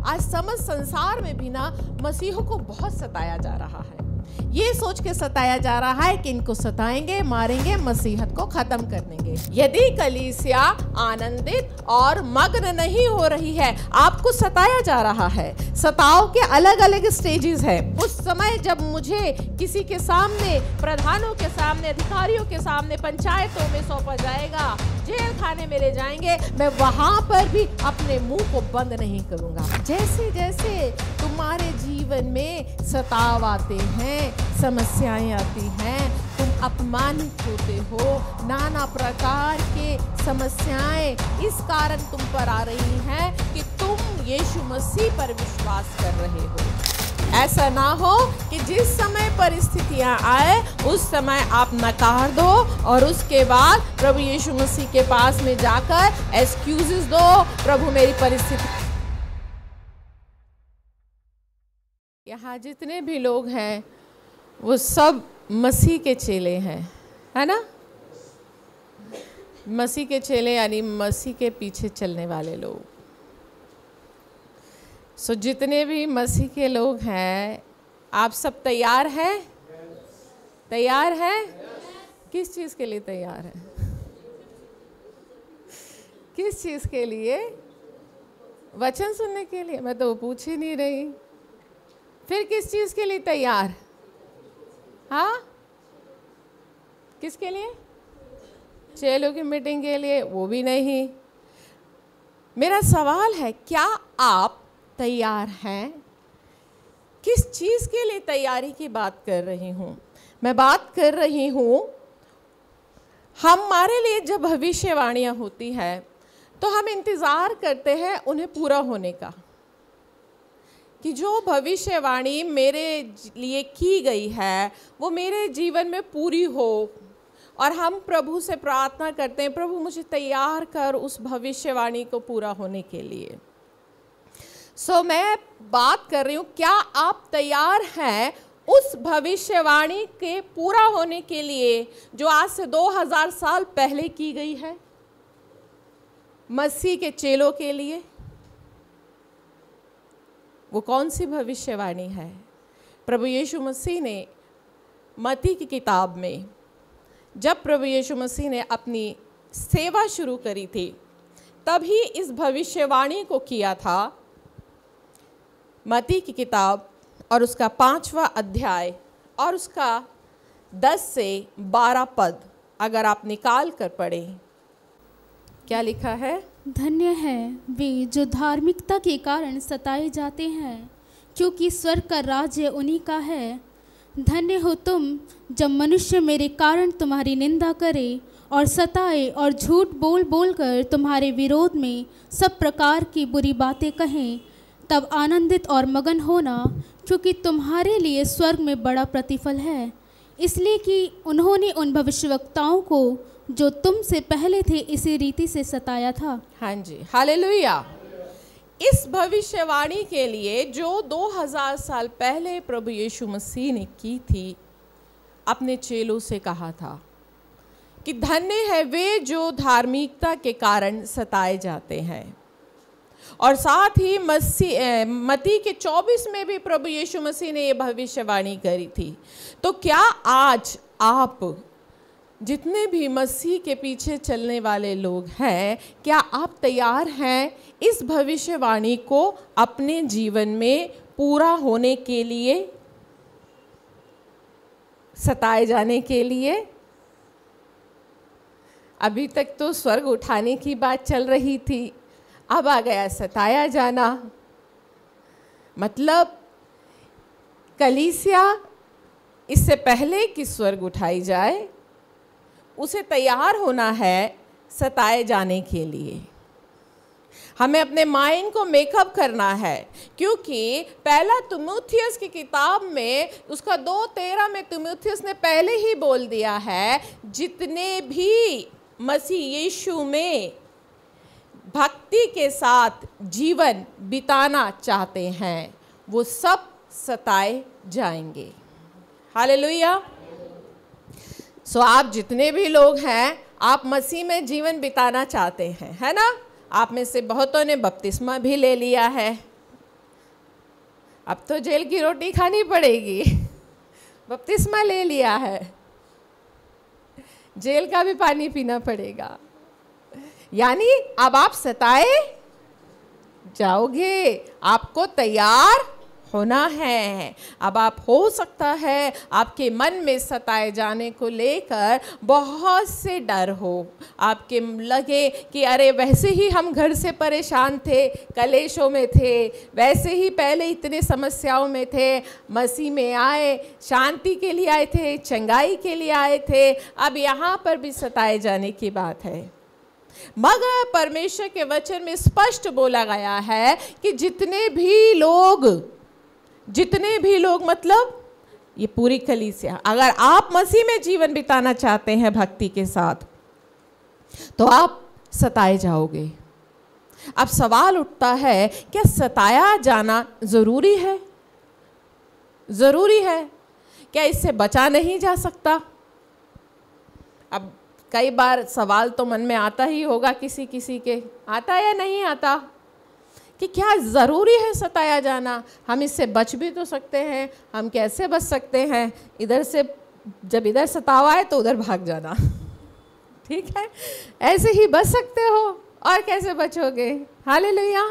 आज समस्त संसार में भी ना मसीहों को बहुत सताया जा रहा है। ये सोच के सताया जा रहा है कि इनको सताएंगे, मारेंगे, मसीहत को खत्म कर देंगे। यदि कलीसिया आनंदित और मग्न नहीं हो रही है, आपको सताया जा रहा है। सताव के अलग अलग स्टेजेस है। उस समय जब मुझे किसी के सामने, प्रधानों के सामने, अधिकारियों के सामने, पंचायतों में सौंपा जाएगा, जेल खाने में ले जाएंगे, मैं वहां पर भी अपने मुंह को बंद नहीं करूंगा। जैसे जैसे तुम्हारे जीवन में सताव आते हैं, समस्याएं आती हैं, तुम अपमानित होते हो, नाना प्रकार के समस्याएं इस कारण तुम पर आ रही हैं कि तुम यीशु मसीह पर विश्वास कर रहे हो। ऐसा ना हो कि जिस समय परिस्थितियां आए उस समय आप नकार दो और उसके बाद प्रभु यीशु मसीह के पास में जाकर एक्सक्यूजेस दो, प्रभु मेरी परिस्थिति। यहाँ जितने भी लोग हैं वो सब मसीह के चेले हैं, है ना? मसीह के चेले यानी मसीह के पीछे चलने वाले लोग। सो जितने भी मसीह के लोग हैं, आप सब तैयार हैं? तैयार हैं? किस चीज़ के लिए तैयार हैं? किस चीज़ के लिए? वचन सुनने के लिए? मैं तो पूछ ही नहीं रही। फिर किस चीज़ के लिए तैयार? हाँ, किसके लिए? चेलों की मीटिंग के लिए? वो भी नहीं। मेरा सवाल है, क्या आप तैयार हैं? किस चीज़ के लिए तैयारी की बात कर रही हूँ? मैं बात कर रही हूँ, हमारे लिए जब भविष्यवाणियाँ होती है तो हम इंतज़ार करते हैं उन्हें पूरा होने का, कि जो भविष्यवाणी मेरे लिए की गई है वो मेरे जीवन में पूरी हो। और हम प्रभु से प्रार्थना करते हैं, प्रभु मुझे तैयार कर उस भविष्यवाणी को पूरा होने के लिए। सो मैं बात कर रही हूँ, क्या आप तैयार हैं उस भविष्यवाणी के पूरा होने के लिए जो आज से 2000 साल पहले की गई है मसीह के चेलों के लिए? वो कौन सी भविष्यवाणी है? प्रभु यीशु मसीह ने मत्ती की किताब में, जब प्रभु यीशु मसीह ने अपनी सेवा शुरू करी थी, तभी इस भविष्यवाणी को किया था। मत्ती की किताब और उसका 5वां अध्याय और उसका 10 से 12 पद अगर आप निकाल कर पढ़ें, क्या लिखा है? धन्य है वे जो धार्मिकता के कारण सताए जाते हैं, क्योंकि स्वर्ग का राज्य उन्हीं का है। धन्य हो तुम जब मनुष्य मेरे कारण तुम्हारी निंदा करे और सताए और झूठ बोल बोल कर तुम्हारे विरोध में सब प्रकार की बुरी बातें कहें। तब आनंदित और मगन होना, क्योंकि तुम्हारे लिए स्वर्ग में बड़ा प्रतिफल है, इसलिए कि उन्होंने उन भविष्यवक्ताओं को जो तुमसे पहले थे इसी रीति से सताया था। हाँ जी, हालेलुया। इस भविष्यवाणी के लिए जो 2000 साल पहले प्रभु यीशु मसीह ने की थी, अपने चेलों से कहा था कि धन्य है वे जो धार्मिकता के कारण सताए जाते हैं। और साथ ही मत्ती के 24 में भी प्रभु यीशु मसीह ने ये भविष्यवाणी करी थी। तो क्या आज आप जितने भी मसीह के पीछे चलने वाले लोग हैं, क्या आप तैयार हैं इस भविष्यवाणी को अपने जीवन में पूरा होने के लिए, सताए जाने के लिए? अभी तक तो स्वर्ग उठाने की बात चल रही थी, अब आ गया सताया जाना। मतलब कलीसिया इससे पहले कि स्वर्ग उठाई जाए, उसे तैयार होना है सताए जाने के लिए। हमें अपने माइंड को मेकअप करना है, क्योंकि पहला तीमुथियुस की किताब में उसका 2:13 में तीमुथियुस ने पहले ही बोल दिया है, जितने भी मसीह यीशु में भक्ति के साथ जीवन बिताना चाहते हैं वो सब सताए जाएंगे। हालेलुया। सो आप जितने भी लोग हैं, आप मसीह में जीवन बिताना चाहते हैं, है ना? आप में से बहुतों ने बपतिस्मा भी ले लिया है, अब तो जेल की रोटी खानी पड़ेगी, बपतिस्मा ले लिया है, जेल का भी पानी पीना पड़ेगा। यानी अब आप सताए जाओगे, आपको तैयार होना है। अब आप, हो सकता है आपके मन में सताए जाने को लेकर बहुत से डर हो, आपके लगे कि अरे वैसे ही हम घर से परेशान थे, कलेशों में थे, वैसे ही पहले इतने समस्याओं में थे, मसीह में आए, शांति के लिए आए थे, चंगाई के लिए आए थे, अब यहाँ पर भी सताए जाने की बात है। मगर परमेश्वर के वचन में स्पष्ट बोला गया है कि जितने भी लोग मतलब ये पूरी कलीसिया, अगर आप मसीह में जीवन बिताना चाहते हैं भक्ति के साथ, तो आप सताए जाओगे। अब सवाल उठता है, क्या सताया जाना जरूरी है? जरूरी है क्या? इससे बचा नहीं जा सकता? अब कई बार सवाल तो मन में आता ही होगा, किसी किसी के आता या नहीं आता, कि क्या ज़रूरी है सताया जाना? हम इससे बच भी तो सकते हैं। हम कैसे बच सकते हैं? इधर से जब इधर सतावा है तो उधर भाग जाना, ठीक है, ऐसे ही बच सकते हो। और कैसे बचोगे? हालेलुया।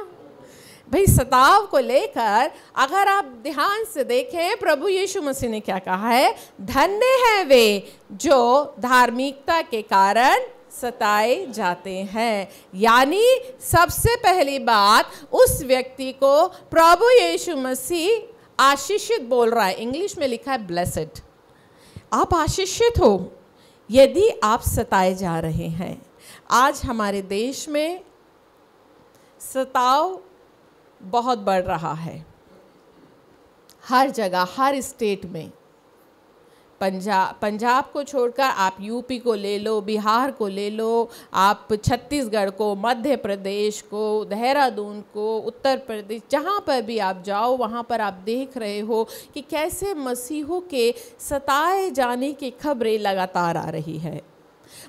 भाई सताव को लेकर अगर आप ध्यान से देखें, प्रभु यीशु मसीह ने क्या कहा है? धन्य है वे जो धार्मिकता के कारण सताए जाते हैं। यानी सबसे पहली बात, उस व्यक्ति को प्रभु यीशु मसीह आशीषित बोल रहा है। इंग्लिश में लिखा है ब्लेसेड। आप आशीषित हो यदि आप सताए जा रहे हैं। आज हमारे देश में सताव बहुत बढ़ रहा है, हर जगह, हर स्टेट में। पंजाब को छोड़कर आप यूपी को ले लो, बिहार को ले लो, आप छत्तीसगढ़ को, मध्य प्रदेश को, देहरादून को, उत्तर प्रदेश, जहाँ पर भी आप जाओ वहाँ पर आप देख रहे हो कि कैसे मसीहों के सताए जाने की खबरें लगातार आ रही है।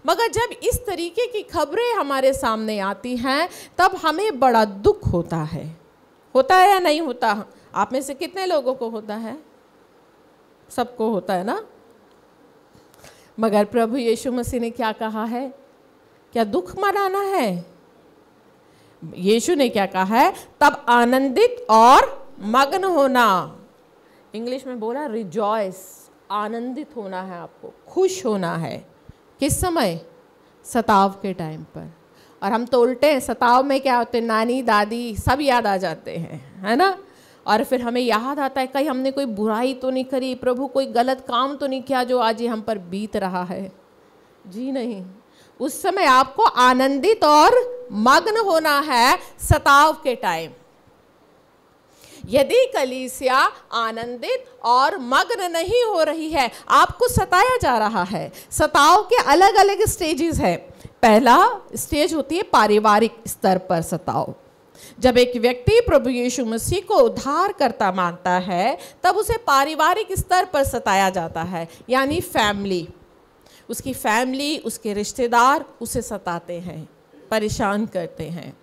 मगर जब इस तरीके की खबरें हमारे सामने आती हैं तब हमें बड़ा दुख होता है। होता है या नहीं होता? आप में से कितने लोगों को होता है? सबको होता है ना। मगर प्रभु यीशु मसीह ने क्या कहा है? क्या दुख मनाना है? यीशु ने क्या कहा है? तब आनंदित और मग्न होना। इंग्लिश में बोला रिजॉइस, आनंदित होना है, आपको खुश होना है। किस समय? सताव के टाइम पर। और हम तो उल्टे हैं, सताव में क्या होते हैं? नानी दादी सब याद आ जाते हैं, है ना। और फिर हमें याद आता है कहीं हमने कोई बुराई तो नहीं करी, प्रभु कोई गलत काम तो नहीं किया जो आज ये हम पर बीत रहा है। जी नहीं, उस समय आपको आनंदित और मग्न होना है सताव के टाइम। यदि कलीसिया आनंदित और मग्न नहीं हो रही है, आपको सताया जा रहा है। सताव के अलग अलग स्टेजेस है। पहला स्टेज होती है पारिवारिक स्तर पर सताव। जब एक व्यक्ति प्रभु यीशु मसीह को उद्धारकर्ता मानता है तब उसे पारिवारिक स्तर पर सताया जाता है। यानी फैमिली, उसकी फैमिली, उसके रिश्तेदार उसे सताते हैं, परेशान करते हैं।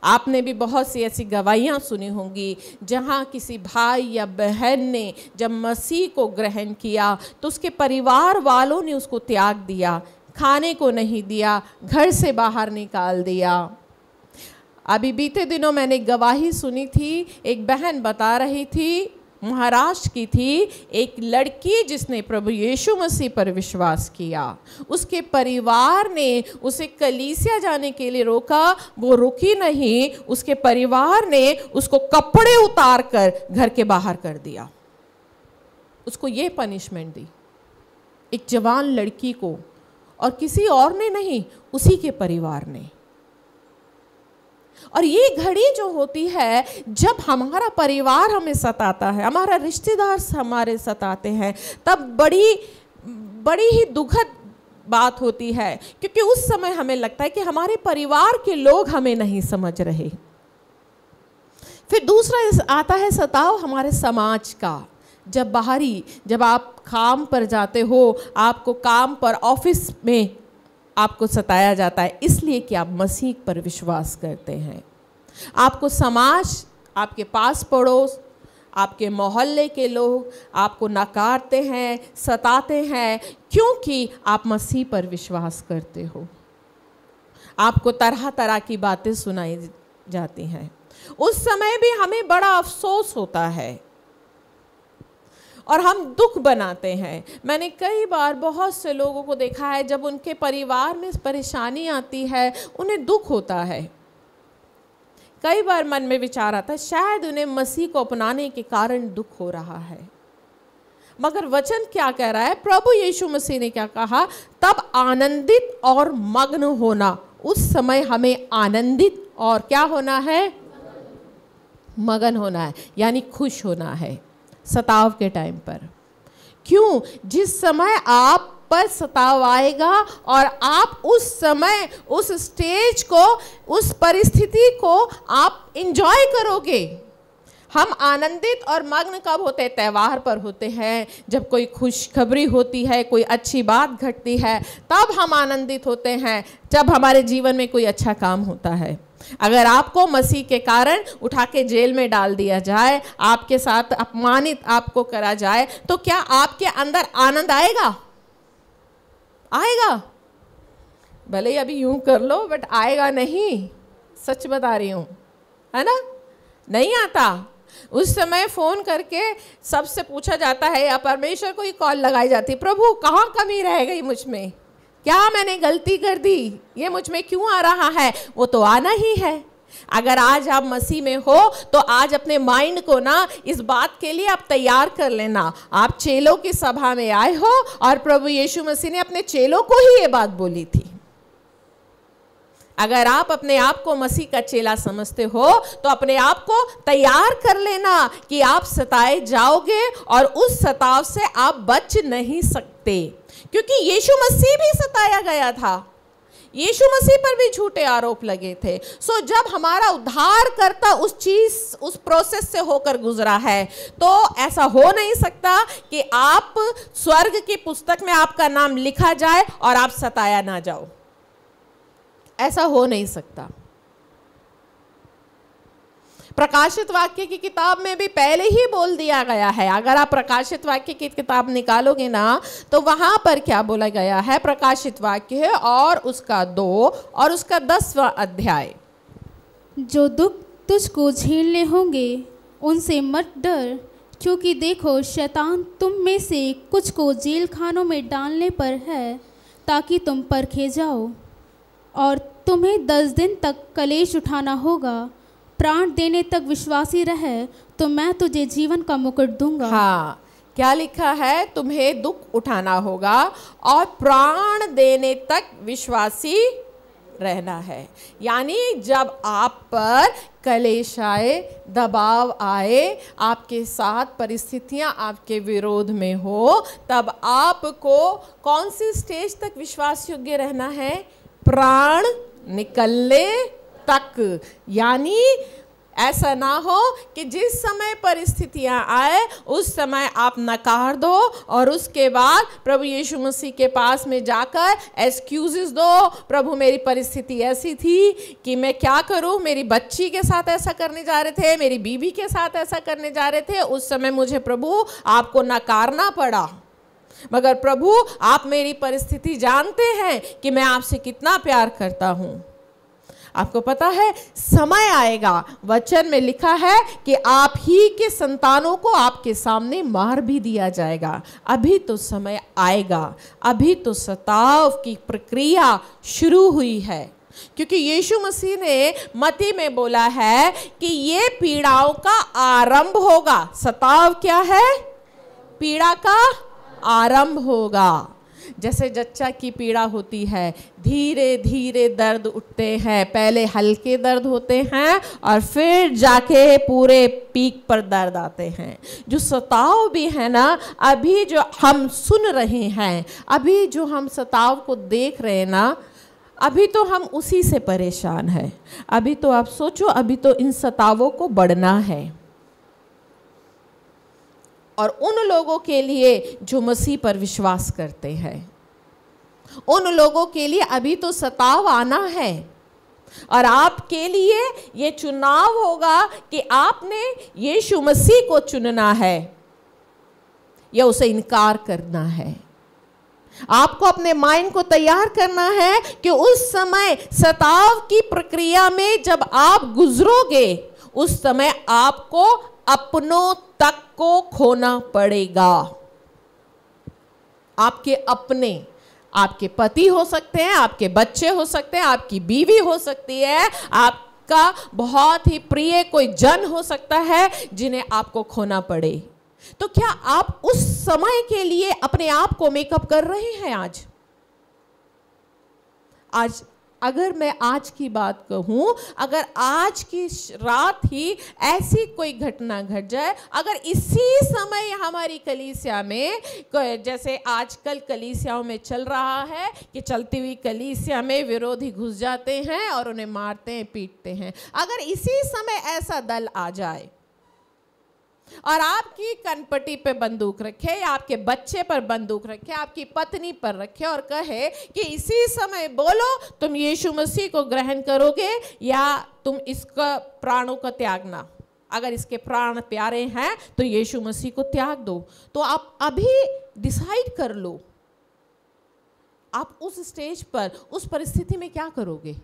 आपने भी बहुत सी ऐसी गवाहियाँ सुनी होंगी जहाँ किसी भाई या बहन ने जब मसीह को ग्रहण किया तो उसके परिवार वालों ने उसको त्याग दिया, खाने को नहीं दिया, घर से बाहर निकाल दिया। अभी बीते दिनों मैंने एक गवाही सुनी थी, एक बहन बता रही थी, महाराष्ट्र की थी, एक लड़की जिसने प्रभु यीशु मसीह पर विश्वास किया, उसके परिवार ने उसे कलीसिया जाने के लिए रोका, वो रुकी नहीं, उसके परिवार ने उसको कपड़े उतार कर घर के बाहर कर दिया। उसको ये पनिशमेंट दी, एक जवान लड़की को, और किसी और ने नहीं, उसी के परिवार ने। और ये घड़ी जो होती है जब हमारा परिवार हमें सताता है, हमारा रिश्तेदार हमारे सताते हैं, तब बड़ी ही दुखद बात होती है, क्योंकि उस समय हमें लगता है कि हमारे परिवार के लोग हमें नहीं समझ रहे। फिर दूसरा आता है सताव हमारे समाज का। जब आप काम पर जाते हो, आपको काम पर, ऑफिस में आपको सताया जाता है इसलिए कि आप मसीह पर विश्वास करते हैं। आपको समाज, आपके पास पड़ोस, आपके मोहल्ले के लोग आपको नकारते हैं, सताते हैं, क्योंकि आप मसीह पर विश्वास करते हो। आपको तरह तरह की बातें सुनाई जाती हैं। उस समय भी हमें बड़ा अफसोस होता है और हम दुख बनाते हैं। मैंने कई बार बहुत से लोगों को देखा है, जब उनके परिवार में परेशानी आती है उन्हें दुख होता है। कई बार मन में विचार आता है शायद उन्हें मसीह को अपनाने के कारण दुख हो रहा है, मगर वचन क्या कह रहा है? प्रभु यीशु मसीह ने क्या कहा? तब आनंदित और मग्न होना। उस समय हमें आनंदित और क्या होना है? मगन होना है, यानी खुश होना है सताव के टाइम पर। क्यों? जिस समय आप पर सताव आएगा और आप उस समय उस स्टेज को, उस परिस्थिति को आप एंजॉय करोगे। हम आनंदित और मग्न कब होते हैं? त्यौहार पर होते हैं, जब कोई खुशखबरी होती है, कोई अच्छी बात घटती है, तब हम आनंदित होते हैं। जब हमारे जीवन में कोई अच्छा काम होता है। अगर आपको मसीह के कारण उठा के जेल में डाल दिया जाए, आपके साथ अपमानित आपको करा जाए, तो क्या आपके अंदर आनंद आएगा? आएगा? भले ही अभी यूं कर लो, बट आएगा नहीं। सच बता रही हूं, है ना? नहीं आता। उस समय फोन करके सबसे पूछा जाता है, या परमेश्वर को ही कॉल लगाई जाती, प्रभु कहाँ कमी रह गई मुझ में? क्या मैंने गलती कर दी? ये मुझ में क्यों आ रहा है? वो तो आना ही है। अगर आज आप मसीह में हो तो आज अपने माइंड को ना इस बात के लिए आप तैयार कर लेना। आप चेलों की सभा में आए हो और प्रभु यीशु मसीह ने अपने चेलों को ही ये बात बोली थी। अगर आप अपने आप को मसीह का चेला समझते हो तो अपने आप को तैयार कर लेना कि आप सताए जाओगे और उस सताव से आप बच नहीं सकते, क्योंकि यीशु मसीह भी सताया गया था। यीशु मसीह पर भी झूठे आरोप लगे थे। सो जब हमारा उद्धार करता उस प्रोसेस से होकर गुजरा है, तो ऐसा हो नहीं सकता कि आप स्वर्ग की पुस्तक में आपका नाम लिखा जाए और आप सताया ना जाओ। ऐसा हो नहीं सकता। प्रकाशित वाक्य की किताब में भी पहले ही बोल दिया गया है। अगर आप प्रकाशित वाक्य की किताब निकालोगे ना, तो वहां पर क्या बोला गया है? प्रकाशित वाक्य और उसका 2 और उसका 10वां अध्याय। जो दुख तुझको झेलने होंगे उनसे मत डर, क्योंकि देखो शैतान तुम में से कुछ को जेल खानों में डालने पर है, ताकि तुम परखे जाओ, और तुम्हें 10 दिन तक कलेश उठाना होगा। प्राण देने तक विश्वासी रहे तो मैं तुझे जीवन का मुकुट दूंगा। हाँ, क्या लिखा है? तुम्हें दुख उठाना होगा और प्राण देने तक विश्वासी रहना है। यानी जब आप पर कलेश आए, दबाव आए, आपके साथ परिस्थितियां आपके विरोध में हो, तब आपको कौन सी स्टेज तक विश्वास योग्य रहना है? प्राण निकलने तक। यानी ऐसा ना हो कि जिस समय परिस्थितियां आए उस समय आप नकार दो और उसके बाद प्रभु यीशु मसीह के पास में जाकर एक्सक्यूजेस दो। प्रभु मेरी परिस्थिति ऐसी थी कि मैं क्या करूं, मेरी बच्ची के साथ ऐसा करने जा रहे थे, मेरी बीवी के साथ ऐसा करने जा रहे थे, उस समय मुझे प्रभु आपको नकारना पड़ा। मगर प्रभु आप मेरी परिस्थिति जानते हैं कि मैं आपसे कितना प्यार करता हूं। आपको पता है समय आएगा, वचन में लिखा है कि आप ही के संतानों को आपके सामने मार भी दिया जाएगा। अभी तो समय आएगा, अभी तो सताव की प्रक्रिया शुरू हुई है, क्योंकि यीशु मसीह ने मत्ती में बोला है कि ये पीड़ाओं का आरंभ होगा। सताव क्या है? पीड़ा का आरंभ होगा। जैसे जच्चा की पीड़ा होती है, धीरे धीरे दर्द उठते हैं। पहले हल्के दर्द होते हैं और फिर जाके पूरे पीक पर दर्द आते हैं। जो सताव भी है ना, अभी जो हम सुन रहे हैं, अभी जो हम सताव को देख रहे हैं ना, अभी तो हम उसी से परेशान हैं। अभी तो आप सोचो, अभी तो इन सतावों को बढ़ना है। और उन लोगों के लिए जो मसीह पर विश्वास करते हैं, उन लोगों के लिए अभी तो सताव आना है। और आपके लिए ये चुनाव होगा कि आपने यीशु मसीह को चुनना है या उसे इनकार करना है। आपको अपने माइंड को तैयार करना है कि उस समय सताव की प्रक्रिया में जब आप गुजरोगे, उस समय आपको अपनों तक को खोना पड़ेगा। आपके अपने, आपके पति हो सकते हैं, आपके बच्चे हो सकते हैं, आपकी बीवी हो सकती है, आपका बहुत ही प्रिय कोई जन हो सकता है जिन्हें आपको खोना पड़े। तो क्या आप उस समय के लिए अपने आप को मेकअप कर रहे हैं? आज अगर मैं आज की बात कहूं, अगर आज की रात ही ऐसी कोई घटना घट जाए, अगर इसी समय हमारी कलीसिया में, जैसे आजकल कलीसियाओं में चल रहा है कि चलती हुई कलीसिया में विरोधी घुस जाते हैं और उन्हें मारते हैं, पीटते हैं, अगर इसी समय ऐसा दल आ जाए और आपकी कनपटी पे बंदूक रखे या आपके बच्चे पर बंदूक रखे, आपकी पत्नी पर रखे और कहे कि इसी समय बोलो तुम यीशु मसीह को ग्रहण करोगे या तुम इसका प्राणों का त्यागना, अगर इसके प्राण प्यारे हैं तो यीशु मसीह को त्याग दो, तो आप अभी डिसाइड कर लो आप उस स्टेज पर, उस परिस्थिति में क्या करोगे।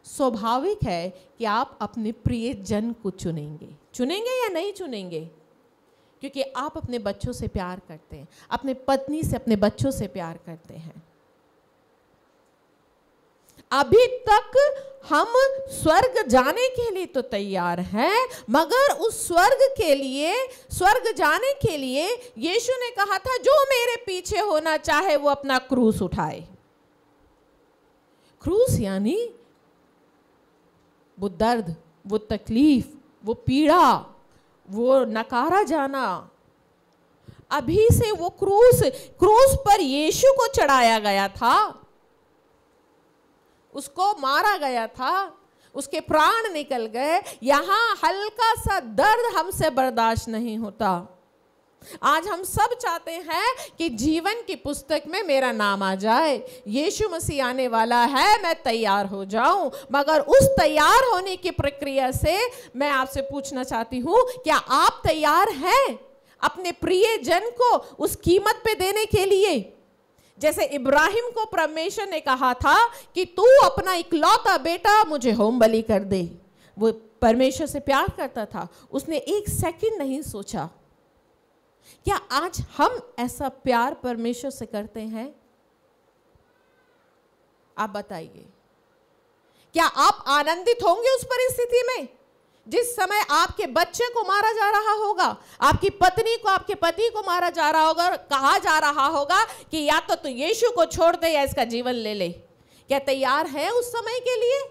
स्वाभाविक है कि आप अपने प्रिय जन को चुनेंगे या नहीं चुनेंगे, क्योंकि आप अपने बच्चों से प्यार करते हैं, अपने पत्नी से, अपने बच्चों से प्यार करते हैं। अभी तक हम स्वर्ग जाने के लिए तो तैयार हैं, मगर उस स्वर्ग जाने के लिए यीशु ने कहा था जो मेरे पीछे होना चाहे वो अपना क्रूस उठाए। क्रूस यानी वो दर्द, वो तकलीफ, वो पीड़ा, वो नकारा जाना। अभी से वो क्रूस पर यीशु को चढ़ाया गया था, उसको मारा गया था, उसके प्राण निकल गए। यहां हल्का सा दर्द हमसे बर्दाश्त नहीं होता। आज हम सब चाहते हैं कि जीवन की पुस्तक में मेरा नाम आ जाए, यीशु मसीह आने वाला है, मैं तैयार हो जाऊं। मगर उस तैयार होने की प्रक्रिया से मैं आपसे पूछना चाहती हूं, क्या आप तैयार हैं अपने प्रिय जन को उस कीमत पे देने के लिए? जैसे इब्राहिम को परमेश्वर ने कहा था कि तू अपना इकलौता बेटा मुझे होम बलि कर दे। वो परमेश्वर से प्यार करता था, उसने एक सेकंड नहीं सोचा। क्या आज हम ऐसा प्यार परमेश्वर से करते हैं? आप बताइए, क्या आप आनंदित होंगे उस परिस्थिति में जिस समय आपके बच्चे को मारा जा रहा होगा, आपकी पत्नी को, आपके पति को मारा जा रहा होगा और कहा जा रहा होगा कि या तो तू यीशु को छोड़ दे या इसका जीवन ले ले? क्या तैयार है उस समय के लिए?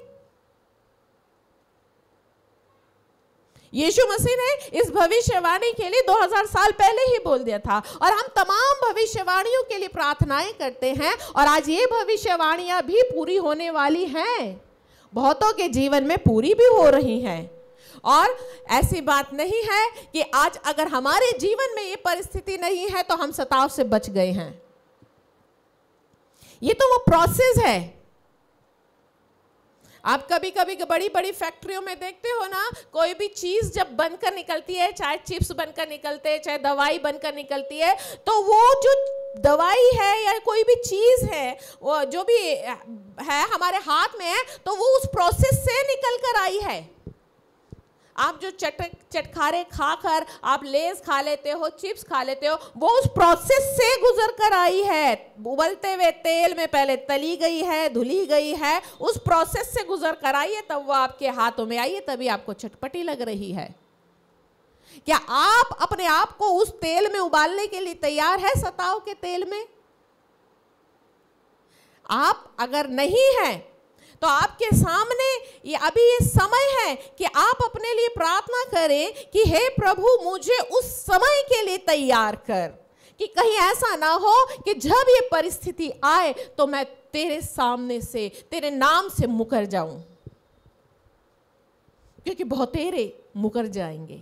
यीशु मसीह ने इस भविष्यवाणी के लिए 2000 साल पहले ही बोल दिया था और हम तमाम भविष्यवाणियों के लिए प्रार्थनाएं करते हैं और आज ये भविष्यवाणियां भी पूरी होने वाली हैं, बहुतों के जीवन में पूरी भी हो रही हैं। और ऐसी बात नहीं है कि आज अगर हमारे जीवन में ये परिस्थिति नहीं है तो हम सताव से बच गए हैं। ये तो वो प्रोसेस है। आप कभी कभी बड़ी बड़ी फैक्ट्रियों में देखते हो ना, कोई भी चीज जब बनकर निकलती है, चाहे चिप्स बनकर निकलते हैं, चाहे दवाई बनकर निकलती है, तो वो जो दवाई है या कोई भी चीज है, वो जो भी है हमारे हाथ में है, तो वो उस प्रोसेस से निकल कर आई है। आप जो चटखारे खाकर आप लेस खा लेते हो, चिप्स खा लेते हो, वो उस प्रोसेस से गुजर कर आई है। उबलते हुए तेल में पहले तली गई है, धुली गई है, उस प्रोसेस से गुजर कर आई है, तब वो आपके हाथों में आई है, तभी आपको चटपटी लग रही है। क्या आप अपने आप को उस तेल में उबालने के लिए तैयार है, सताव के तेल में? आप अगर नहीं हैं तो आपके सामने ये अभी ये समय है कि आप अपने लिए प्रार्थना करें कि हे प्रभु मुझे उस समय के लिए तैयार कर, कि कहीं ऐसा ना हो कि जब ये परिस्थिति आए तो मैं तेरे सामने से, तेरे नाम से मुकर जाऊं, क्योंकि बहुतेरे मुकर जाएंगे।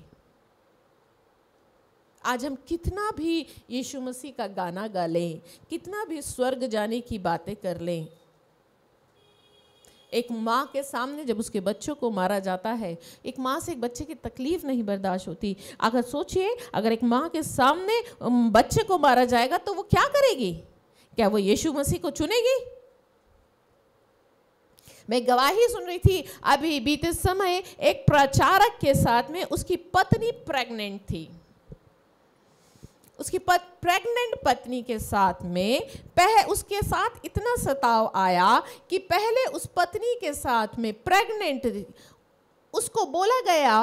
आज हम कितना भी यीशु मसीह का गाना गा लें, कितना भी स्वर्ग जाने की बातें कर लें, एक माँ के सामने जब उसके बच्चों को मारा जाता है, एक माँ से एक बच्चे की तकलीफ नहीं बर्दाश्त होती। अगर सोचिए, अगर एक माँ के सामने बच्चे को मारा जाएगा तो वो क्या करेगी? क्या वो यीशु मसीह को चुनेगी? मैं गवाही सुन रही थी अभी बीते समय, एक प्रचारक के साथ में उसकी पत्नी प्रेग्नेंट थी। उसकी प्रेग्नेंट पत्नी के साथ में उसके साथ इतना सताव आया कि पहले उस पत्नी के साथ में प्रेग्नेंट उसको बोला गया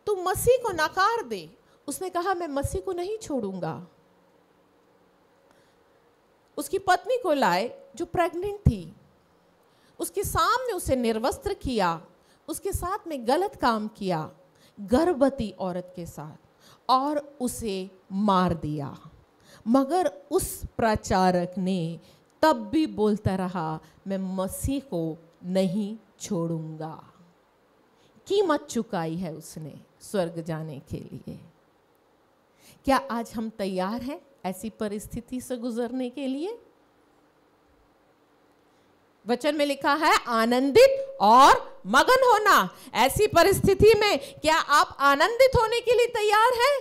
तू मसीह को नकार दे। उसने कहा मैं मसीह को नहीं छोड़ूंगा। उसकी पत्नी को लाए जो प्रेग्नेंट थी, उसके सामने उसे निर्वस्त्र किया, उसके साथ में गलत काम किया गर्भवती औरत के साथ, और उसे मार दिया। मगर उस प्रचारक ने तब भी बोलता रहा मैं मसीह को नहीं छोड़ूंगा। कीमत चुकाई है उसने स्वर्ग जाने के लिए। क्या आज हम तैयार हैं ऐसी परिस्थिति से गुजरने के लिए? वचन में लिखा है आनंदित और मगन होना। ऐसी परिस्थिति में क्या आप आनंदित होने के लिए तैयार हैं?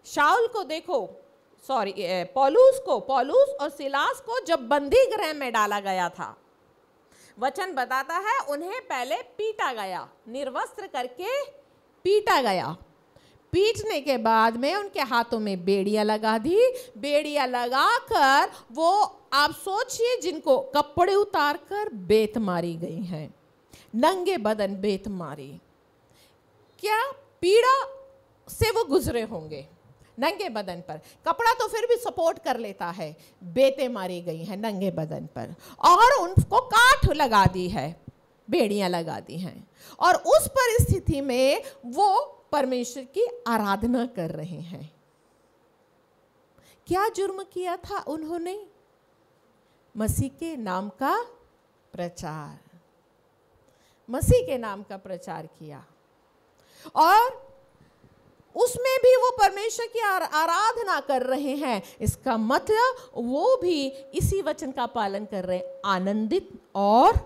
शाऊल को देखो, पौलुस और सिलास को जब बंदी गृह में डाला गया था, वचन बताता है उन्हें पहले पीटा गया, निर्वस्त्र करके पीटा गया। पीटने के बाद में उनके हाथों में बेड़ियां लगा दी। बेड़ियां लगाकर वो, आप सोचिए, जिनको कपड़े उतार कर बेत मारी गई हैं, नंगे बदन बेत मारी। क्या पीड़ा से वो गुजरे होंगे नंगे बदन पर। कपड़ा तो फिर भी सपोर्ट कर लेता है, बेतें मारी गई हैं नंगे बदन पर, और उनको काठ लगा दी है, बेड़ियां लगा दी हैं। और उस परिस्थिति में वो परमेश्वर की आराधना कर रहे हैं। क्या जुर्म किया था उन्होंने? मसीह के नाम का प्रचार, मसीह के नाम का प्रचार किया, और उसमें भी वो परमेश्वर की आराधना कर रहे हैं। इसका मतलब वो भी इसी वचन का पालन कर रहे हैं, आनंदित और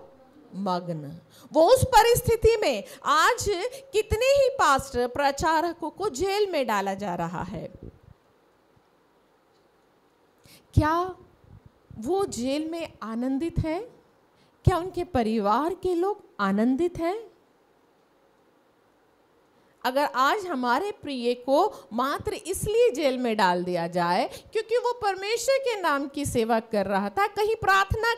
मग्न। वो उस परिस्थिति में आज कितने ही पास्टर प्रचारकों को जेल में डाला जा रहा है। क्या वो जेल में आनंदित है? क्या उनके परिवार के लोग आनंदित हैं? अगर आज हमारे प्रिय को मात्र इसलिए जेल में डाल दिया जाए क्योंकि वो परमेश्वर के नाम की सेवा कर रहा था, कहीं प्रार्थना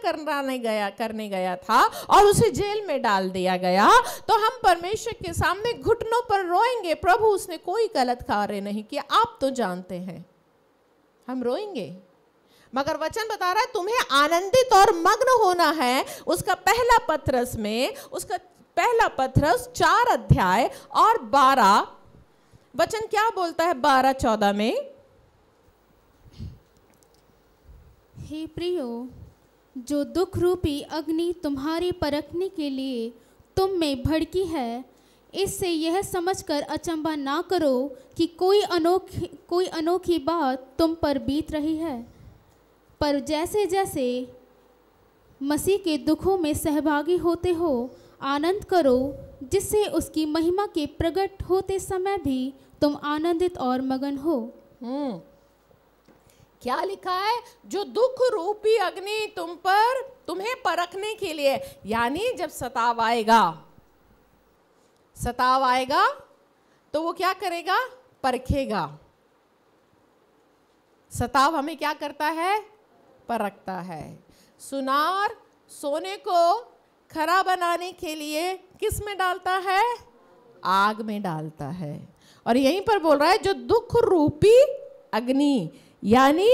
करने गया था और उसे जेल में डाल दिया गया, तो हम परमेश्वर के सामने घुटनों पर रोएंगे, प्रभु उसने कोई गलत कार्य नहीं किया, आप तो जानते हैं। हम रोएंगे। मगर वचन बता रहा है तुम्हें आनंदित और मग्न होना है। उसका पहला पत्रस में, उसका पहला पत्रस 4 अध्याय और 12 वचन क्या बोलता है? 12-14 में, हे प्रियो, जो दुख रूपी अग्नि तुम्हारी परखने के लिए तुम में भड़की है, इससे यह समझकर अचंभा ना करो कि कोई अनोखी बात तुम पर बीत रही है, पर जैसे जैसे मसीह के दुखों में सहभागी होते हो आनंद करो, जिससे उसकी महिमा के प्रकट होते समय भी तुम आनंदित और मगन हो। क्या लिखा है? जो दुख रूपी अग्नि तुम्हें परखने के लिए, यानी जब सताव आएगा तो वो क्या करेगा? परखेगा। सताव हमें क्या करता है? परखता है। सुनार सोने को खरा बनाने के लिए किस में डालता है? आग में डालता है। और यहीं पर बोल रहा है जो दुख रूपी अग्नि, यानी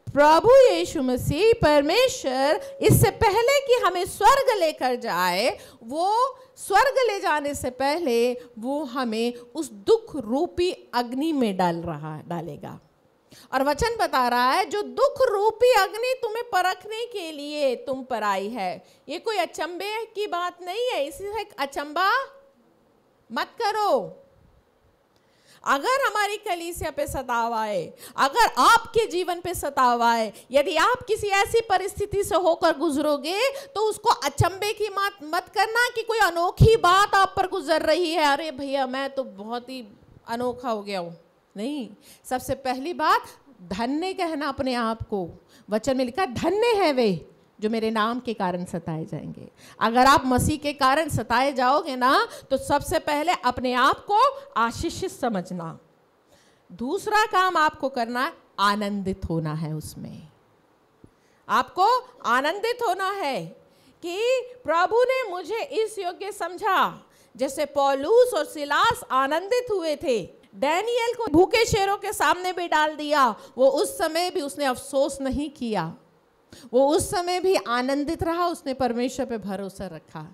प्रभु यीशु मसीह परमेश्वर इससे पहले कि हमें स्वर्ग लेकर जाए, वो स्वर्ग ले जाने से पहले वो हमें उस दुख रूपी अग्नि में डालेगा। और वचन बता रहा है जो दुख रूपी अग्नि तुम्हें परखने के लिए तुम पर आई है। ये कोई अचंभे की बात नहीं है, इसे अचंभा मत करो। अगर हमारी कलीसिया पे सताव आए, अगर आपके जीवन पे सताव आए, यदि आप किसी ऐसी परिस्थिति से होकर गुजरोगे तो उसको अचंभे की मत करना कि कोई अनोखी बात आप पर गुजर रही है, अरे भैया मैं तो बहुत ही अनोखा हो गया हूँ। नहीं, सबसे पहली बात धन्य कहना अपने आप को। वचन में लिखा धन्य है वे जो मेरे नाम के कारण सताए जाएंगे। अगर आप मसीह के कारण सताए जाओगे ना तो सबसे पहले अपने आप को आशीषित समझना। दूसरा काम आपको करना है, आनंदित होना है। उसमें आपको आनंदित होना है कि प्रभु ने मुझे इस योग्य समझा। जैसे पौलुस और सिलास आनंदित हुए थे, डैनियल को भूखे शेरों के सामने भी डाल दिया, वो उस समय भी उसने अफसोस नहीं किया, वो उस समय भी आनंदित रहा, उसने परमेश्वर पे भरोसा रखा।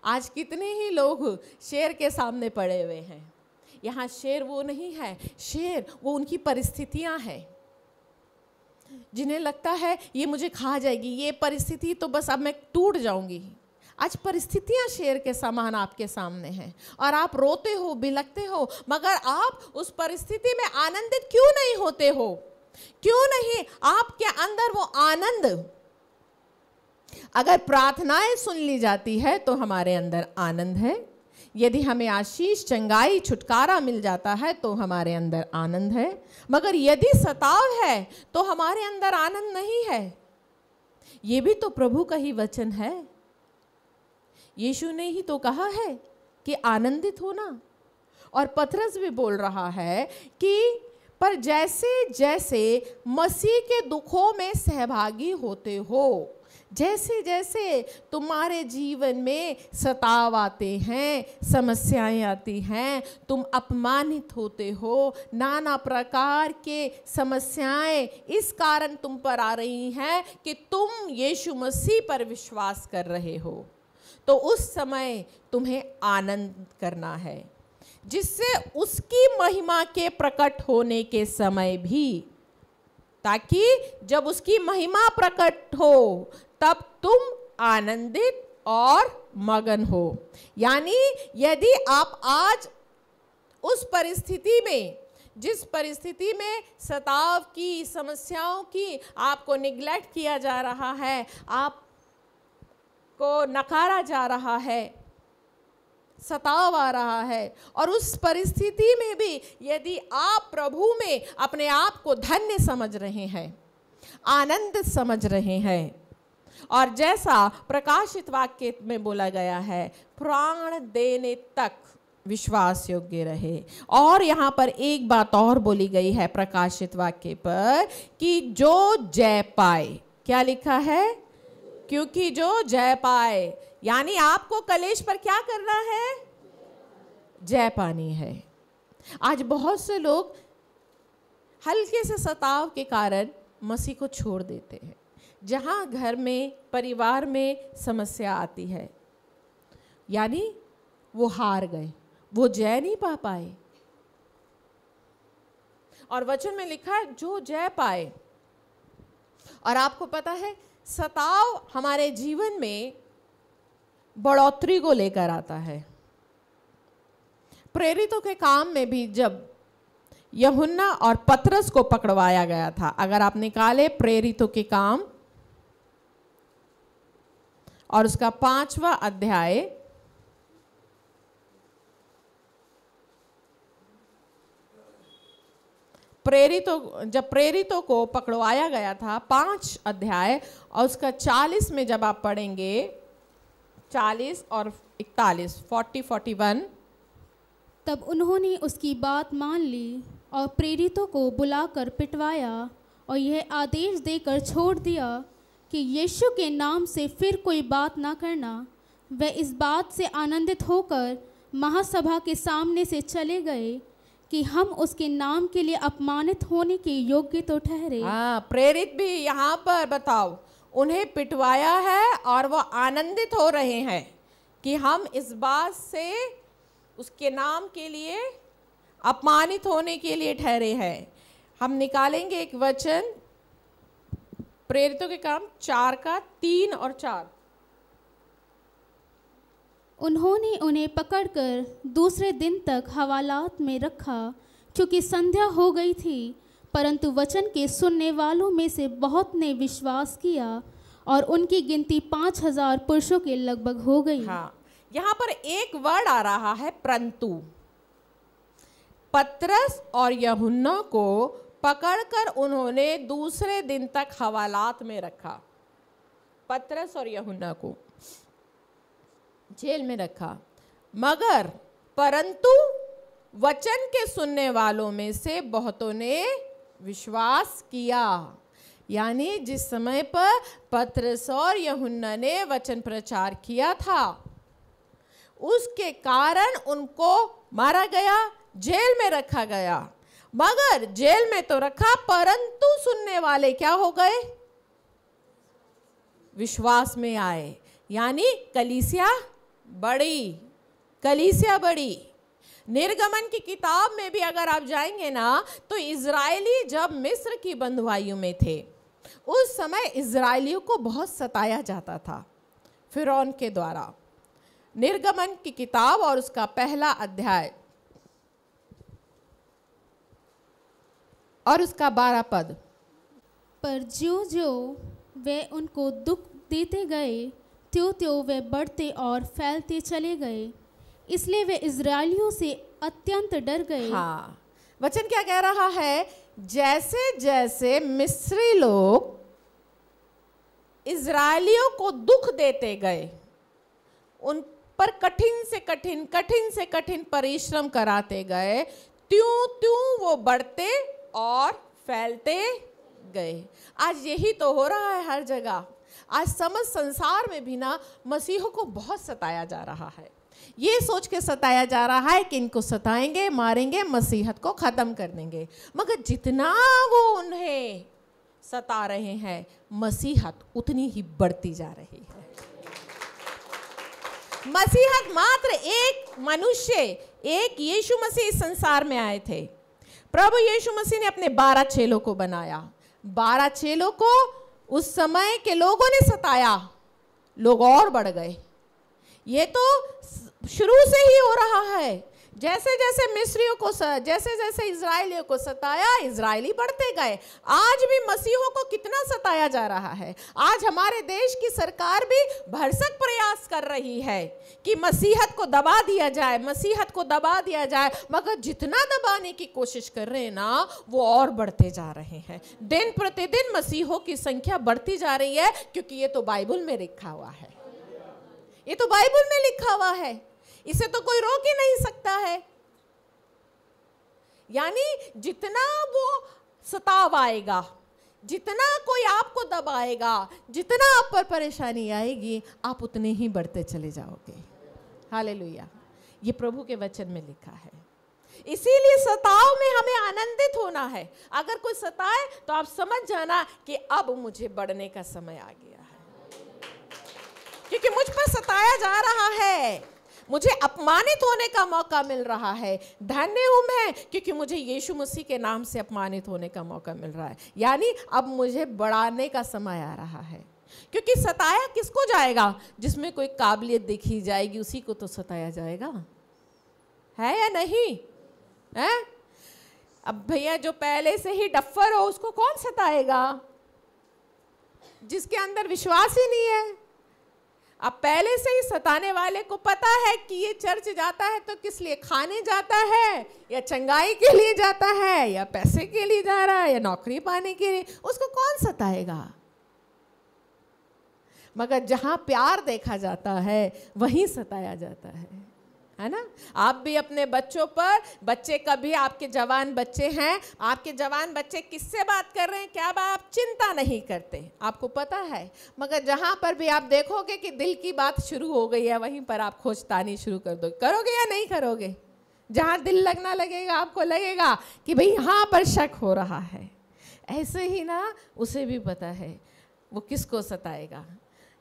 आज कितने ही लोग शेर के सामने पड़े हुए हैं। यहाँ शेर वो नहीं है, शेर वो उनकी परिस्थितियां हैं जिन्हें लगता है ये मुझे खा जाएगी, ये परिस्थिति तो बस अब मैं टूट जाऊंगी। आज परिस्थितियां शेर के समान आपके सामने हैं और आप रोते हो, बिलखते हो, मगर आप उस परिस्थिति में आनंदित क्यों नहीं होते हो? क्यों नहीं? आपके अंदर वो आनंद, अगर प्रार्थनाएं सुन ली जाती है तो हमारे अंदर आनंद है। यदि हमें आशीष, चंगाई, छुटकारा मिल जाता है तो हमारे अंदर आनंद है। मगर यदि सताव है तो हमारे अंदर आनंद नहीं है। ये भी तो प्रभु का ही वचन है। यीशु ने ही तो कहा है कि आनंदित होना। और पतरस भी बोल रहा है कि पर जैसे जैसे मसीह के दुखों में सहभागी होते हो, जैसे जैसे तुम्हारे जीवन में सताव आते हैं, समस्याएं आती हैं, तुम अपमानित होते हो, नाना प्रकार के समस्याएं इस कारण तुम पर आ रही हैं कि तुम यीशु मसीह पर विश्वास कर रहे हो, तो उस समय तुम्हें आनंद करना है, जिससे उसकी महिमा के प्रकट होने के समय भी, ताकि जब उसकी महिमा प्रकट हो तब तुम आनंदित और मगन हो। यानी यदि आप आज उस परिस्थिति में, जिस परिस्थिति में सताव की, समस्याओं की आपको निग्लेक्ट किया जा रहा है, आपको नकारा जा रहा है, सताव आ रहा है, और उस परिस्थिति में भी यदि आप प्रभु में अपने आप को धन्य समझ रहे हैं, आनंदित समझ रहे हैं, और जैसा प्रकाशित वाक्य में बोला गया है, प्राण देने तक विश्वास योग्य रहे। और यहाँ पर एक बात और बोली गई है प्रकाशित वाक्य पर कि जो जय पाए, क्या लिखा है? क्योंकि जो जय पाए, यानी आपको कलेश पर क्या करना है? जय पानी है। आज बहुत से लोग हल्के से सताव के कारण मसीह को छोड़ देते हैं। जहां घर में, परिवार में समस्या आती है, यानी वो हार गए, वो जय नहीं पा पाए। और वचन में लिखा है जो जय पाए। और आपको पता है सताव हमारे जीवन में बढ़ोतरी को लेकर आता है। प्रेरितों के काम में भी जब यूहन्ना और पतरस को पकड़वाया गया था, अगर आप निकाले प्रेरितों के काम और उसका 5वां अध्याय, जब प्रेरितों को पकड़वाया गया था, 5 अध्याय और उसका 40 में जब आप पढ़ेंगे, 40 और 41, 40-41, तब उन्होंने उसकी बात मान ली और प्रेरितों को बुलाकर पिटवाया और यह आदेश देकर छोड़ दिया कि यीशु के नाम से फिर कोई बात ना करना। वे इस बात से आनंदित होकर महासभा के सामने से चले गए कि हम उसके नाम के लिए अपमानित होने के योग्य तो ठहरे। प्रेरित भी यहाँ पर बताओ, उन्हें पिटवाया है और वो आनंदित हो रहे हैं कि हम इस बात से उसके नाम के लिए अपमानित होने के लिए ठहरे हैं। हम निकालेंगे एक वचन, प्रेरितों के काम 4 का 3 और 4। उन्होंने उन्हें पकड़कर दूसरे दिन तक हवालात में रखा, क्योंकि संध्या हो गई थी। परंतु वचन के सुनने वालों में से बहुत ने विश्वास किया और उनकी गिनती 5,000 पुरुषों के लगभग हो गई। हाँ, यहाँ पर एक वर्ड आ रहा है परंतु। पतरस और यूहन्ना को पकड़कर उन्होंने दूसरे दिन तक हवालात में रखा। पतरस और यूहन्ना को जेल में रखा, मगर परंतु वचन के सुनने वालों में से बहुतों ने विश्वास किया। यानी जिस समय पर पतरस और यूहन्ना ने वचन प्रचार किया था, उसके कारण उनको मारा गया, जेल में रखा गया। मगर जेल में तो रखा, परंतु सुनने वाले क्या हो गए? विश्वास में आए। यानी कलीसिया बढ़ी, कलीसिया बढ़ी। निर्गमन की किताब में भी अगर आप जाएंगे ना, तो इजरायली जब मिस्र की बंधुआई में थे, उस समय इजरायलियों को बहुत सताया जाता था फिरौन के द्वारा। निर्गमन की किताब और उसका पहला अध्याय और उसका 12 पद। पर ज्यों ज्यों वे उनको दुख देते गए, त्यों त्यों वे बढ़ते और फैलते चले गए, इसलिए वे इजरायलियों से अत्यंत डर गए। हाँ, वचन क्या कह रहा है? जैसे जैसे मिस्री लोग इजरायलियों को दुख देते गए, उन पर कठिन से कठिन परिश्रम कराते गए, त्यों त्यों वो बढ़ते और फैलते गए। आज यही तो हो रहा है हर जगह। आज समस्त संसार में भी ना मसीहों को बहुत सताया जा रहा है। ये सोच के सताया जा रहा है कि इनको सताएंगे, मारेंगे, मसीहत को खत्म कर देंगे। मगर जितना वो उन्हें सता रहे हैं, मसीहत उतनी ही बढ़ती जा रही है। मसीहत मात्र एक मनुष्य, एक यीशु मसीह इस संसार में आए थे। प्रभु यीशु मसीह ने अपने 12 चेलों को बनाया। 12 चेलों को उस समय के लोगों ने सताया, लोग और बढ़ गए। ये तो शुरू से ही हो रहा है। जैसे जैसे मिस्रियों को जैसे जैसे इजरायलियों को सताया, इजरायली बढ़ते गए। आज भी मसीहों को कितना सताया जा रहा है। आज हमारे देश की सरकार भी भरसक प्रयास कर रही है कि मसीहत को दबा दिया जाए, मसीहत को दबा दिया जाए। मगर जितना दबाने की कोशिश कर रहे हैं ना, वो और बढ़ते जा रहे हैं। दिन प्रतिदिन मसीहों की संख्या बढ़ती जा रही है, क्योंकि ये तो बाइबल में लिखा हुआ है। ये तो बाइबल में लिखा हुआ है, इसे तो कोई रोक ही नहीं सकता है। यानी जितना वो सताव आएगा, जितना कोई आपको दबाएगा, जितना आप पर परेशानी आएगी, आप उतने ही बढ़ते चले जाओगे। हालेलुया। ये प्रभु के वचन में लिखा है। इसीलिए सताव में हमें आनंदित होना है। अगर कोई सताए तो आप समझ जाना कि अब मुझे बढ़ने का समय आ गया है, क्योंकि मुझ पर सताया जा रहा है, मुझे अपमानित होने का मौका मिल रहा है। धन्य हूं मैं, क्योंकि मुझे यीशु मसीह के नाम से अपमानित होने का मौका मिल रहा है। यानी अब मुझे बढ़ाने का समय आ रहा है। क्योंकि सताया किसको जाएगा? जिसमें कोई काबिलियत देखी जाएगी, उसी को तो सताया जाएगा, है या नहीं? है? अब भैया जो पहले से ही डफ्फर हो, उसको कौन सताएगा? जिसके अंदर विश्वास ही नहीं है। अब पहले से ही सताने वाले को पता है कि ये चर्च जाता है तो किस लिए, खाने जाता है या चंगाई के लिए जाता है या पैसे के लिए जा रहा है या नौकरी पाने के लिए, उसको कौन सताएगा? मगर जहां प्यार देखा जाता है वहीं सताया जाता है ना? आप भी अपने बच्चों पर, बच्चे कभी आपके जवान बच्चे हैं, आपके जवान बच्चे किससे बात कर रहे हैं, क्या बात, आप चिंता नहीं करते, आपको पता है। मगर जहां पर भी आप देखोगे कि दिल की बात शुरू हो गई है, वहीं पर आप खोजतानी शुरू कर दो। करोगे या नहीं करोगे? जहां दिल लगना लगेगा, आपको लगेगा कि भाई यहाँ पर शक हो रहा है। ऐसे ही ना उसे भी पता है वो किसको सताएगा।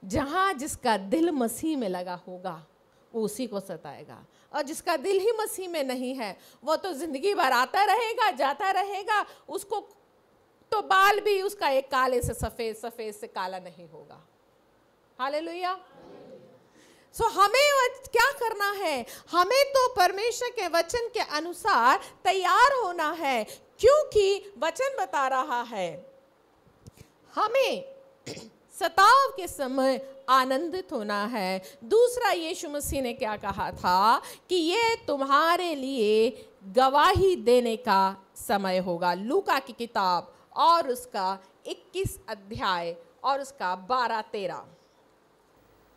जहाँ जिसका दिल मसीह में लगा होगा वो उसी को सताएगा, और जिसका दिल ही मसीह में नहीं है वो तो जिंदगी भर आता रहेगा, जाता रहेगा। उसको तो बाल भी उसका एक काले से सफ़ेद, सफ़ेद से काला नहीं होगा। हालेलुया। सो हमें क्या करना है? हमें तो परमेश्वर के वचन के अनुसार तैयार होना है, क्योंकि वचन बता रहा है हमें सताव के समय आनंदित होना है। दूसरा, यीशु मसीह ने क्या कहा था कि ये तुम्हारे लिए गवाही देने का समय होगा। लूका की किताब और उसका 21 अध्याय और उसका 12-13।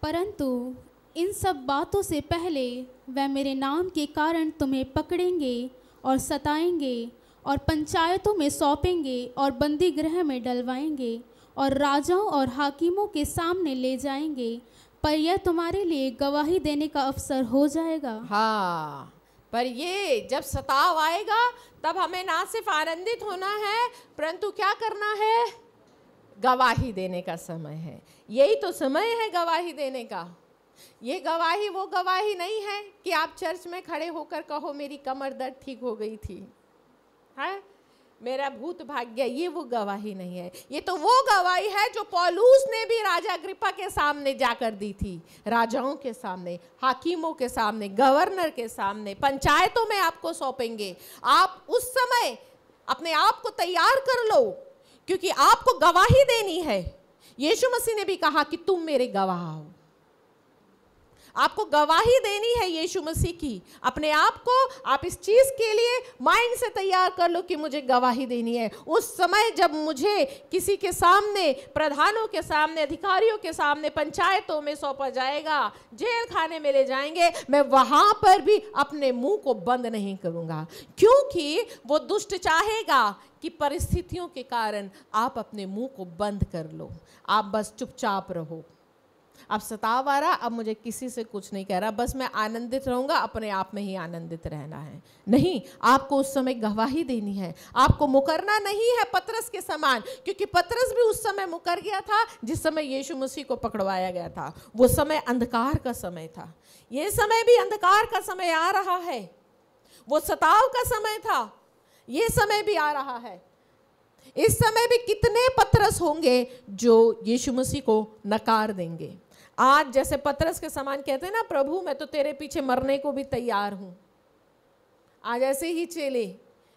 परंतु इन सब बातों से पहले वह मेरे नाम के कारण तुम्हें पकड़ेंगे और सताएंगे और पंचायतों में सौंपेंगे और बंदी गृह में डलवाएंगे और राजाओं और हाकिमों के सामने ले जाएंगे, पर यह तुम्हारे लिए गवाही देने का अवसर हो जाएगा। हाँ, पर ये जब सताव आएगा तब हमें ना सिर्फ आनंदित होना है, परंतु क्या करना है? गवाही देने का समय है। यही तो समय है गवाही देने का। ये गवाही वो गवाही नहीं है कि आप चर्च में खड़े होकर कहो मेरी कमर दर्द ठीक हो गई थी, है, मेरा भूत भाग गया। ये वो गवाही नहीं है। ये तो वो गवाही है जो पौलुस ने भी राजा अग्रिप्पा के सामने जाकर दी थी, राजाओं के सामने, हाकिमों के सामने, गवर्नर के सामने, पंचायतों में आपको सौंपेंगे। आप उस समय अपने आप को तैयार कर लो, क्योंकि आपको गवाही देनी है। यीशु मसीह ने भी कहा कि तुम मेरे गवाह हो। आपको गवाही देनी है यीशु मसीह की। अपने आप को आप इस चीज के लिए माइंड से तैयार कर लो कि मुझे गवाही देनी है। उस समय जब मुझे किसी के सामने, प्रधानों के सामने, अधिकारियों के सामने, पंचायतों में सौंपा जाएगा, जेल खाने में ले जाएंगे, मैं वहां पर भी अपने मुंह को बंद नहीं करूंगा, क्योंकि वो दुष्ट चाहेगा कि परिस्थितियों के कारण आप अपने मुंह को बंद कर लो, आप बस चुपचाप रहो। अब सताव आ रहा, अब मुझे किसी से कुछ नहीं कह रहा, बस मैं आनंदित रहूंगा, अपने आप में ही आनंदित रहना है। नहीं, आपको उस समय गवाही देनी है। आपको मुकरना नहीं है पतरस के समान, क्योंकि पतरस भी उस समय मुकर गया था जिस समय यीशु मसीह को पकड़वाया गया था। वो समय अंधकार का समय था। ये समय भी अंधकार का समय आ रहा है। वो सताव का समय था, ये समय भी आ रहा है। इस समय भी कितने पतरस होंगे जो यीशु मसीह को नकार देंगे। आज जैसे पतरस के समान कहते हैं ना, प्रभु मैं तो तेरे पीछे मरने को भी तैयार हूं। आज ऐसे ही चेले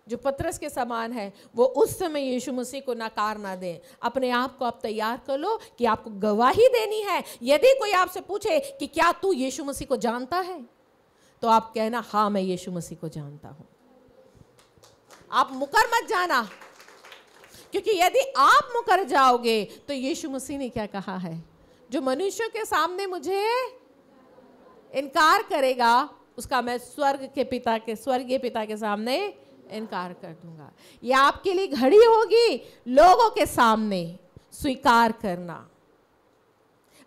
जो पतरस के समान है, वो उस समय यीशु मसीह को नकार ना दें। अपने आप को आप तैयार कर लो कि आपको गवाही देनी है। यदि कोई आपसे पूछे कि क्या तू यीशु मसीह को जानता है, तो आप कहना हाँ मैं यीशु मसीह को जानता हूं। आप मुकर मत जाना, क्योंकि यदि आप मुकर जाओगे तो यीशु मसीह ने क्या कहा है, जो मनुष्यों के सामने मुझे इनकार करेगा उसका मैं स्वर्गीय पिता के सामने इनकार कर दूंगा। यह आपके लिए घड़ी होगी लोगों के सामने स्वीकार करना।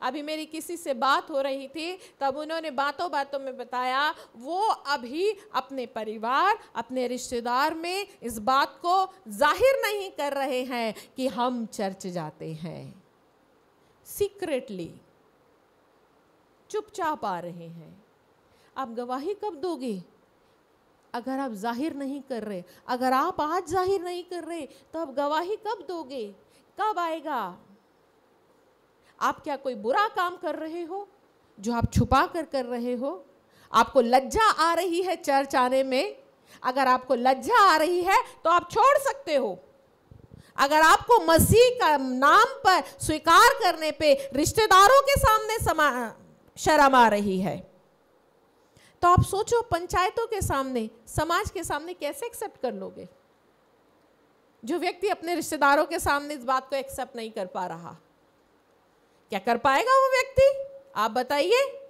अभी मेरी किसी से बात हो रही थी, तब उन्होंने बातों बातों में बताया वो अभी अपने परिवार, अपने रिश्तेदार में इस बात को जाहिर नहीं कर रहे हैं कि हम चर्च जाते हैं। सीक्रेटली चुपचाप आ रहे हैं। आप गवाही कब दोगे? अगर आप जाहिर नहीं कर रहे, अगर आप आज जाहिर नहीं कर रहे, तो आप गवाही कब दोगे? कब आएगा? आप क्या कोई बुरा काम कर रहे हो जो आप छुपा कर रहे हो? आपको लज्जा आ रही है चर्च आने में? अगर आपको लज्जा आ रही है तो आप छोड़ सकते हो। अगर आपको मसीह का नाम पर स्वीकार करने पे रिश्तेदारों के सामने शर्म आ रही है, तो आप सोचो पंचायतों के सामने, समाज के सामने कैसे एक्सेप्ट कर लोगे? जो व्यक्ति अपने रिश्तेदारों के सामने इस बात को एक्सेप्ट नहीं कर पा रहा, क्या कर पाएगा वो व्यक्ति? आप बताइए।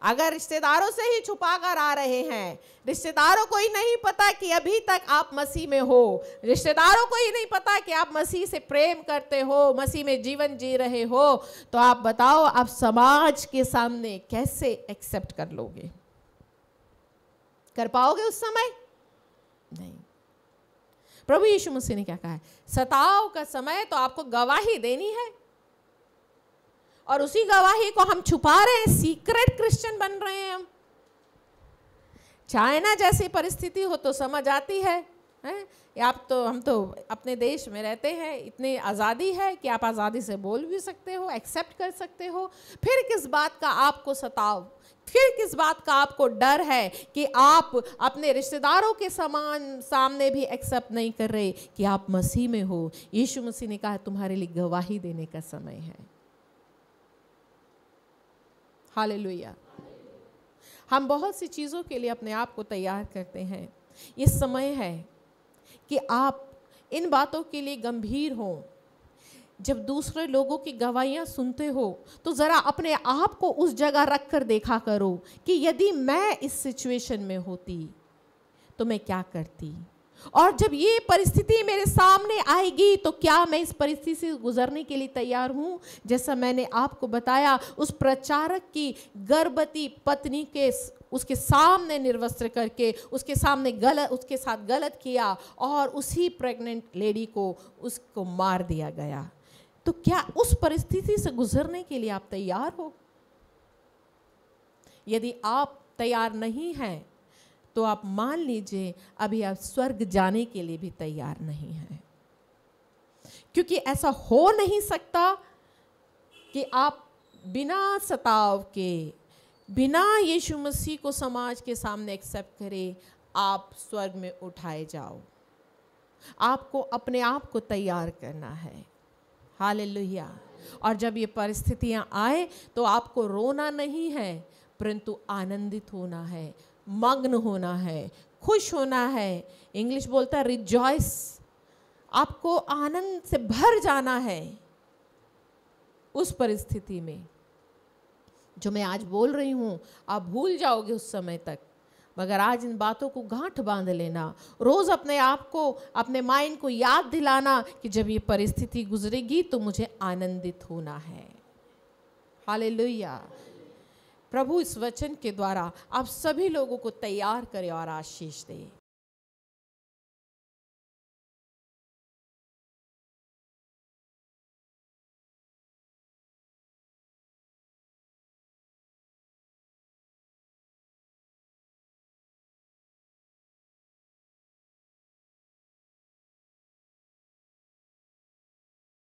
अगर रिश्तेदारों से ही छुपा कर आ रहे हैं, रिश्तेदारों को ही नहीं पता कि अभी तक आप मसीह में हो, रिश्तेदारों को ही नहीं पता कि आप मसीह से प्रेम करते हो, मसीह में जीवन जी रहे हो, तो आप बताओ आप समाज के सामने कैसे एक्सेप्ट कर लोगे? कर पाओगे उस समय? नहीं। प्रभु यीशु मसीह ने क्या कहा है? सताव का समय तो आपको गवाही देनी है, और उसी गवाही को हम छुपा रहे हैं। सीक्रेट क्रिश्चियन बन रहे हैं हम। चाइना जैसी परिस्थिति हो तो समझ आती है हैं? हम तो अपने देश में रहते हैं, इतनी आज़ादी है कि आप आज़ादी से बोल भी सकते हो, एक्सेप्ट कर सकते हो। फिर किस बात का आपको सताव, फिर किस बात का आपको डर है कि आप अपने रिश्तेदारों के सामने भी एक्सेप्ट नहीं कर रहे कि आप मसीह में हो। यीशु मसीह ने कहा तुम्हारे लिए गवाही देने का समय है। हालेलुया। हम बहुत सी चीज़ों के लिए अपने आप को तैयार करते हैं। ये समय है कि आप इन बातों के लिए गंभीर हो। जब दूसरे लोगों की गवाहियाँ सुनते हो तो ज़रा अपने आप को उस जगह रख कर देखा करो कि यदि मैं इस सिचुएशन में होती तो मैं क्या करती, और जब ये परिस्थिति मेरे सामने आएगी तो क्या मैं इस परिस्थिति से गुजरने के लिए तैयार हूँ। जैसा मैंने आपको बताया, उस प्रचारक की गर्भवती पत्नी के उसके सामने निर्वस्त्र करके उसके साथ गलत किया और उसी प्रेग्नेंट लेडी को उसको मार दिया गया। तो क्या उस परिस्थिति से गुजरने के लिए आप तैयार हो? यदि आप तैयार नहीं हैं तो आप मान लीजिए अभी आप स्वर्ग जाने के लिए भी तैयार नहीं हैं, क्योंकि ऐसा हो नहीं सकता कि आप बिना सताव के, बिना यीशु मसीह को समाज के सामने एक्सेप्ट करे आप स्वर्ग में उठाए जाओ। आपको अपने आप को तैयार करना है। हालेलुया। और जब ये परिस्थितियां आए तो आपको रोना नहीं है, परंतु आनंदित होना है, मग्न होना है, खुश होना है। इंग्लिश बोलता है रिजॉइस। आपको आनंद से भर जाना है उस परिस्थिति में। जो मैं आज बोल रही हूँ आप भूल जाओगे उस समय तक, मगर आज इन बातों को गांठ बांध लेना। रोज़ अपने आप को, अपने माइंड को याद दिलाना कि जब ये परिस्थिति गुजरेगी तो मुझे आनंदित होना है। हालेलुया। प्रभु इस वचन के द्वारा आप सभी लोगों को तैयार करे और आशीष दे।